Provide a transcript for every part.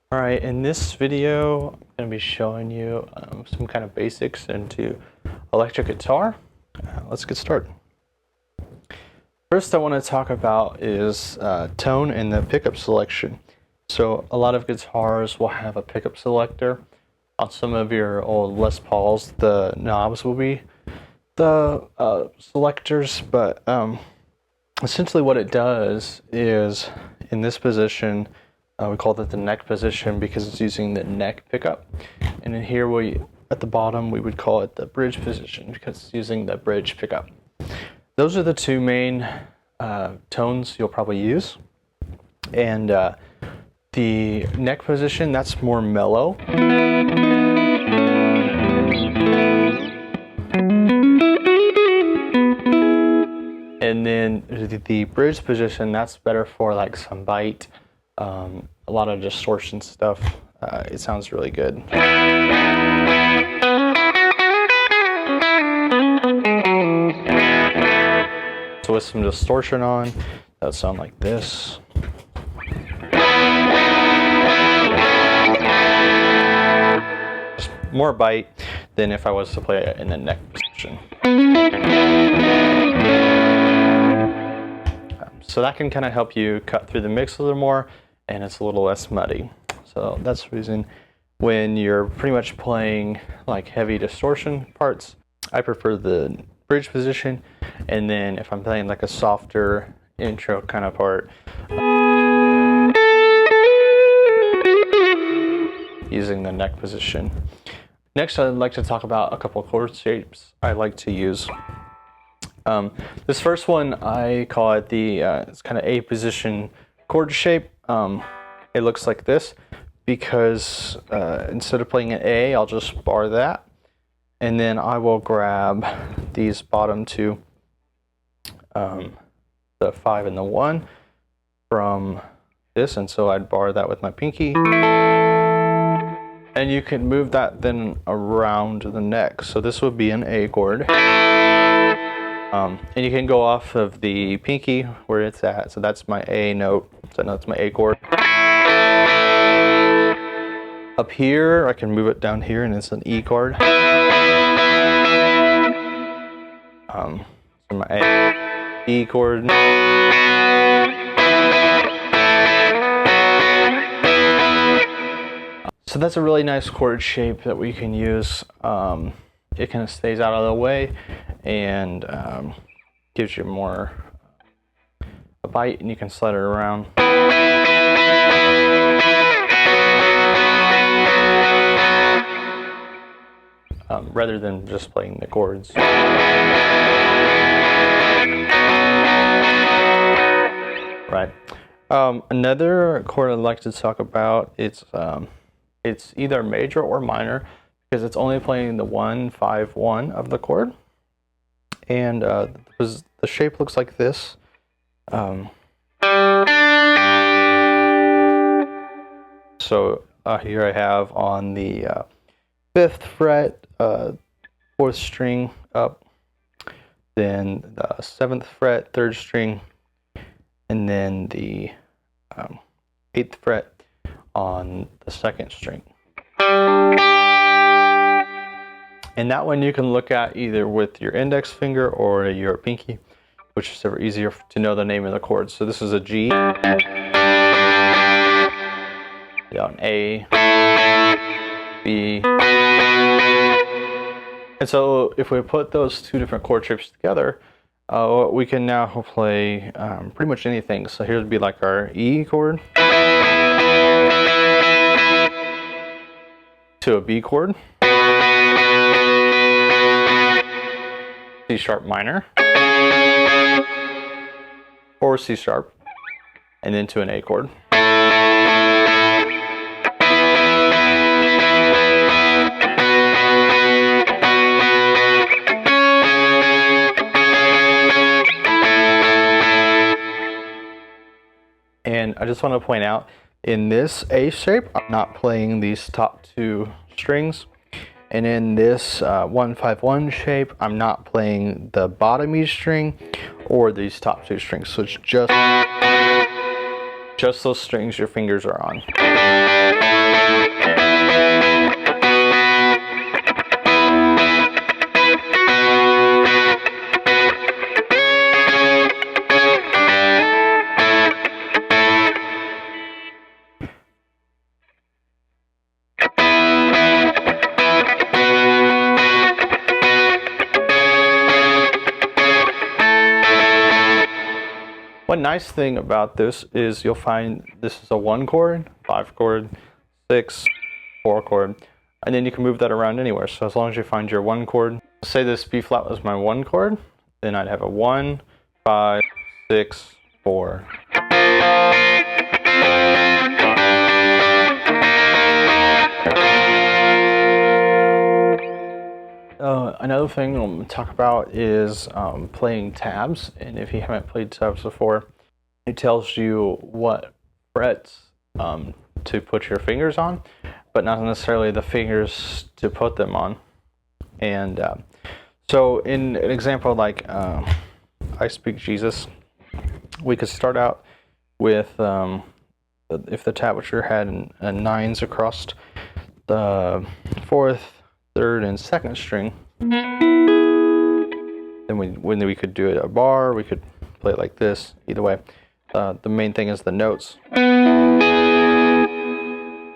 Alright, in this video, I'm going to be showing you some kind of basics into electric guitar. Let's get started. First I want to talk about is tone and the pickup selection. So a lot of guitars will have a pickup selector. On some of your old Les Pauls, the knobs will be the selectors, but essentially what it does is in this position, we call that the neck position because it's using the neck pickup. And in here, at the bottom, we would call it the bridge position because it's using the bridge pickup. Those are the two main tones you'll probably use. And the neck position, that's more mellow. And then the bridge position, that's better for like some bite. A lot of distortion stuff. It sounds really good. So with some distortion on, that would sound like this. Just more bite than if I was to play it in the neck position. So that can kind of help you cut through the mix a little more, and it's a little less muddy. So that's the reason when you're pretty much playing like heavy distortion parts, I prefer the bridge position. And then if I'm playing like a softer intro kind of part, using the neck position. Next, I'd like to talk about a couple of chord shapes I like to use. This first one, I call it the it's kind of A position chord shape. It looks like this because instead of playing an A, I'll just bar that, and then I will grab these bottom two, the 5 and the 1 from this, and so I'd bar that with my pinky. And you can move that then around the neck. So this would be an A chord. And you can go off of the pinky where it's at. So that's my A note. So that's my A chord. Up here, I can move it down here and it's an E chord. So my A, E chord. So that's a really nice chord shape that we can use. It kind of stays out of the way and gives you more a bite, and you can slide it around. Rather than just playing the chords. Right. Another chord I'd like to talk about, it's either major or minor because it's only playing the 1, 5, 1 of the chord. And the shape looks like this. So here I have on the 5th fret, 4th string up, then the 7th fret, 3rd string, and then the 8th fret on the 2nd string. And that one you can look at either with your index finger or your pinky, which is ever easier to know the name of the chord. So this is a G, an A, B. And so if we put those two different chord shapes together, we can now play pretty much anything. So here would be like our E chord to a B chord, C sharp minor, or C sharp, and then to an A chord. And I just want to point out, in this A shape, I'm not playing these top two strings. And in this 1-5-1 shape, I'm not playing the bottom E string or these top two strings. So it's just those strings your fingers are on. One nice thing about this is you'll find this is a 1 chord, 5 chord, 6, 4 chord, and then you can move that around anywhere. So as long as you find your 1 chord, say this B flat was my 1 chord, then I'd have a 1, 5, 6, 4. Another thing I'm going to talk about is playing tabs, and if you haven't played tabs before, it tells you what frets to put your fingers on, but not necessarily the fingers to put them on. And so in an example like I Speak Jesus, we could start out with if the tablature had nines across the 4th, 3rd, and 2nd string, then when we could do it a bar, we could play it like this. Either way, the main thing is the notes.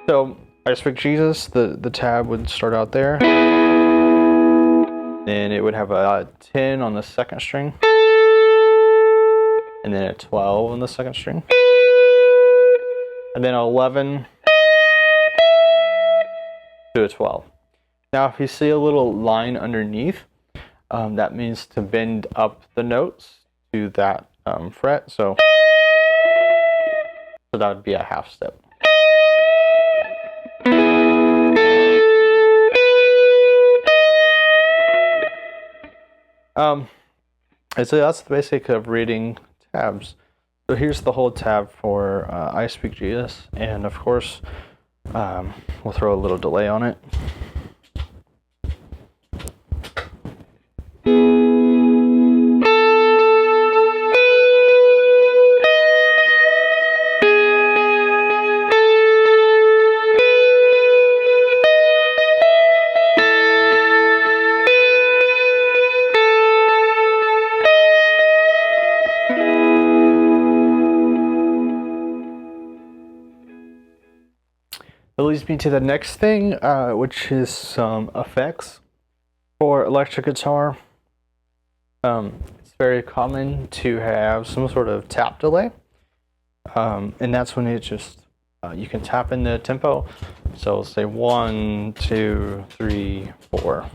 So I Speak Jesus, the tab would start out there, then it would have a 10 on the 2nd string, and then a 12 on the 2nd string, and then 11 to a 12. Now if you see a little line underneath, that means to bend up the notes to that fret, so that would be a half step. So that's the basic of reading tabs. So here's the whole tab for I Speak Jesus, and of course we'll throw a little delay on it. That leads me to the next thing, which is some effects for electric guitar. It's very common to have some sort of tap delay, and that's when it just you can tap in the tempo. So say 1, 2, 3, 4.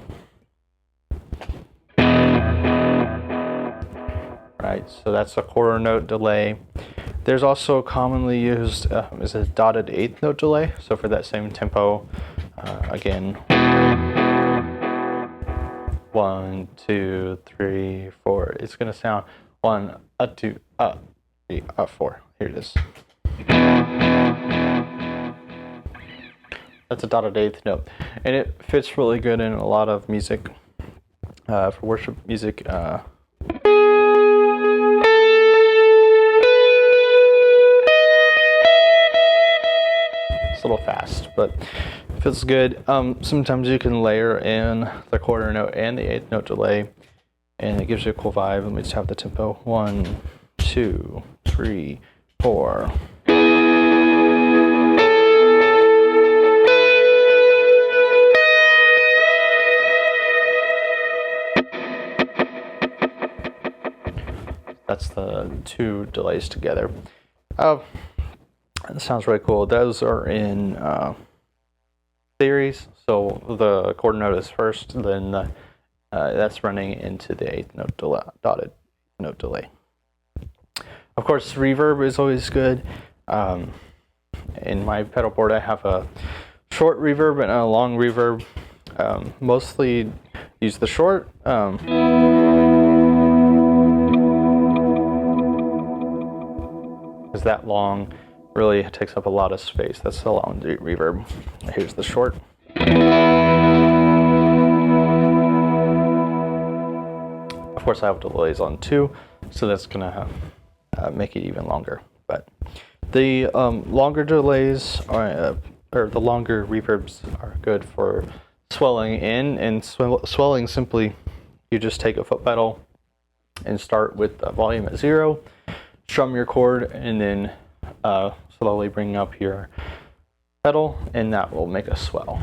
Right, so that's a quarter note delay. There's also commonly used is a dotted 8th note delay. So for that same tempo, again, 1, 2, 3, 4. It's gonna sound 1, 2, 3, 4. Here it is. That's a dotted 8th note, and it fits really good in a lot of music, for worship music. It's a little fast, but it feels good. Sometimes you can layer in the quarter note and the 8th note delay, and it gives you a cool vibe. Let me just have the tempo. 1, 2, 3, 4. That's the 2 delays together. That sounds really cool. Those are in series, so the quarter note is first, then that's running into the 8th note dotted note delay. Of course, reverb is always good. In my pedal board, I have a short reverb and a long reverb. Mostly use the short. Because that long really takes up a lot of space. That's the long reverb. Here's the short. Of course, I have delays on 2, so that's gonna make it even longer. But the longer delays are or the longer reverbs are good for swelling in, and swelling simply, you just take a foot pedal and start with the volume at 0, strum your chord, and then slowly bring up your pedal, and that will make a swell.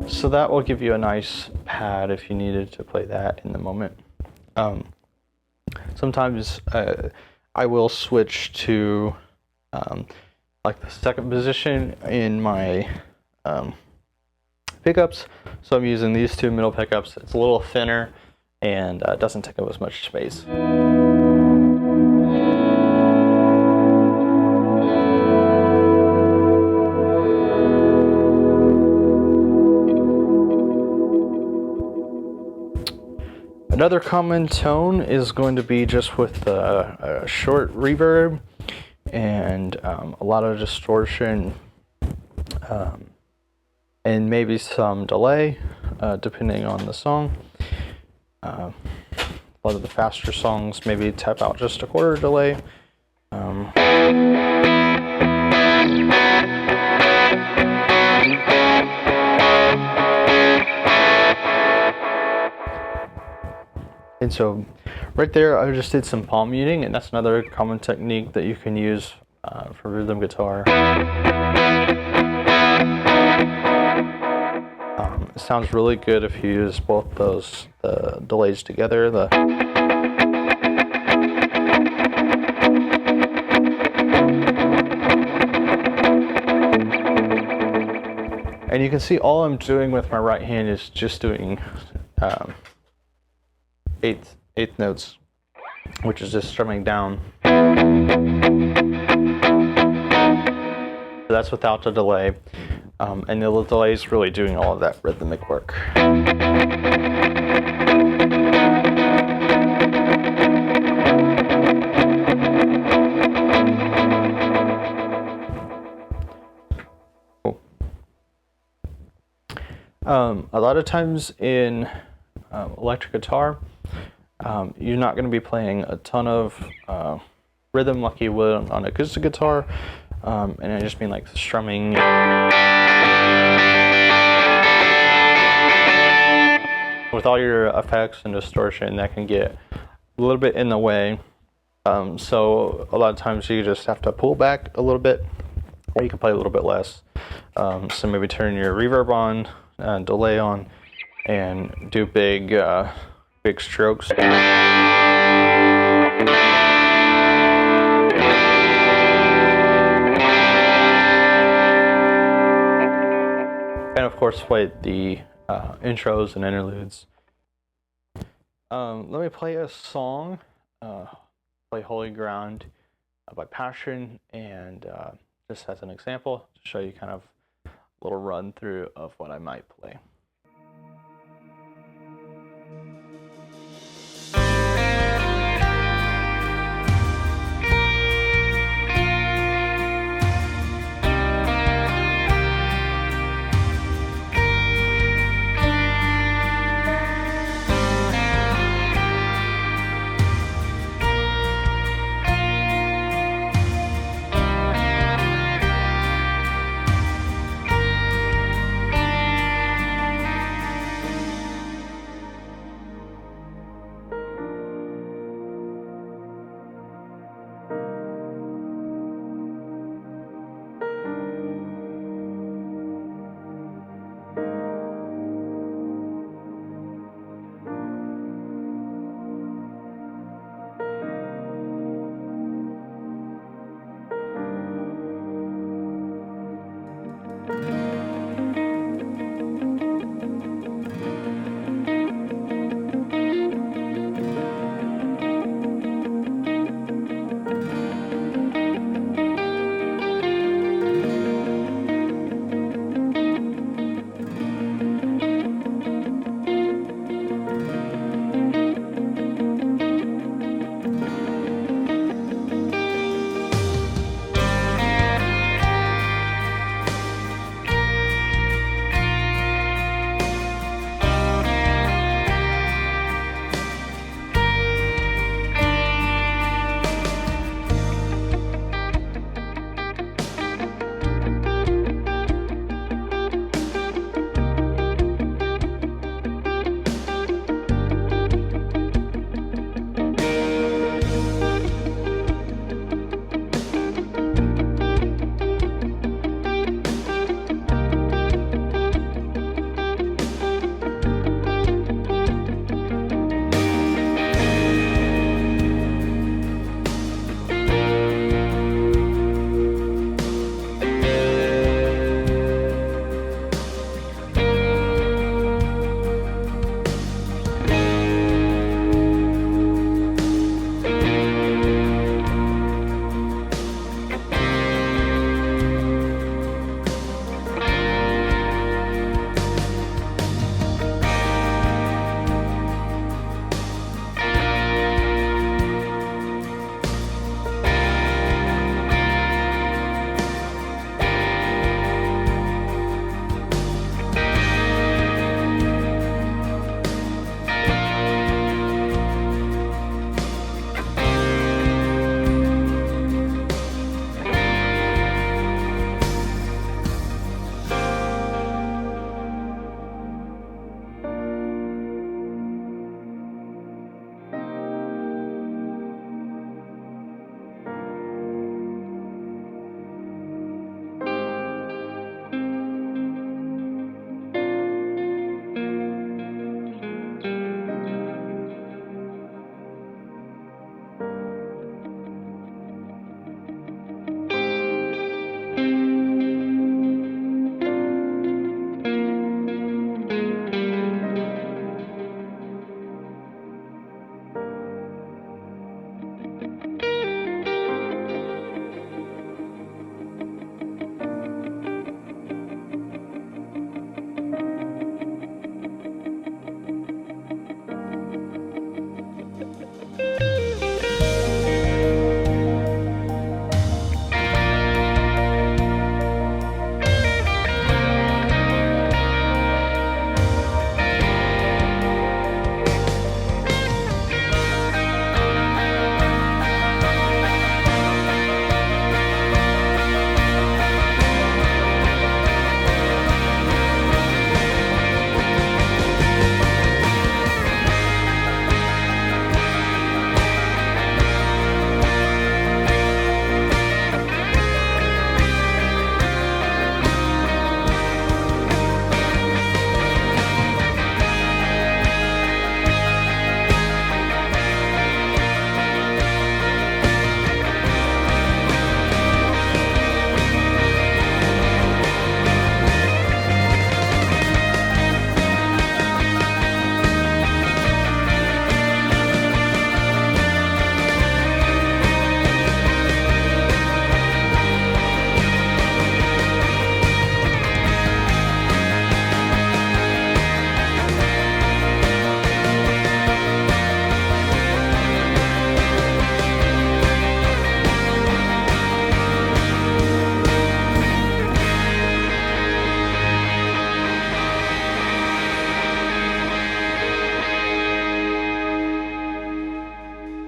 So that will give you a nice pad if you needed to play that in the moment. Sometimes I will switch to like the second position in my pickups. So I'm using these two middle pickups. It's a little thinner and doesn't take up as much space. Another common tone is going to be just with a short reverb and a lot of distortion and maybe some delay depending on the song. A lot of the faster songs maybe tap out just a quarter delay. And so right there, I just did some palm muting, and that's another common technique that you can use for rhythm guitar. It sounds really good if you use both the delays together. And you can see all I'm doing with my right hand is just doing eighth notes, which is just strumming down. So that's without the delay, and the delay is really doing all of that rhythmic work. Cool. A lot of times in electric guitar, you're not going to be playing a ton of rhythm like you would on acoustic guitar, and I just mean like strumming. With all your effects and distortion, that can get a little bit in the way. So a lot of times you just have to pull back a little bit, or you can play a little bit less. So maybe turn your reverb on, delay on, and do big strokes. And of course play the intros and interludes. Let me play a song, play Holy Ground by Passion, and just as an example to show you kind of a little run through of what I might play.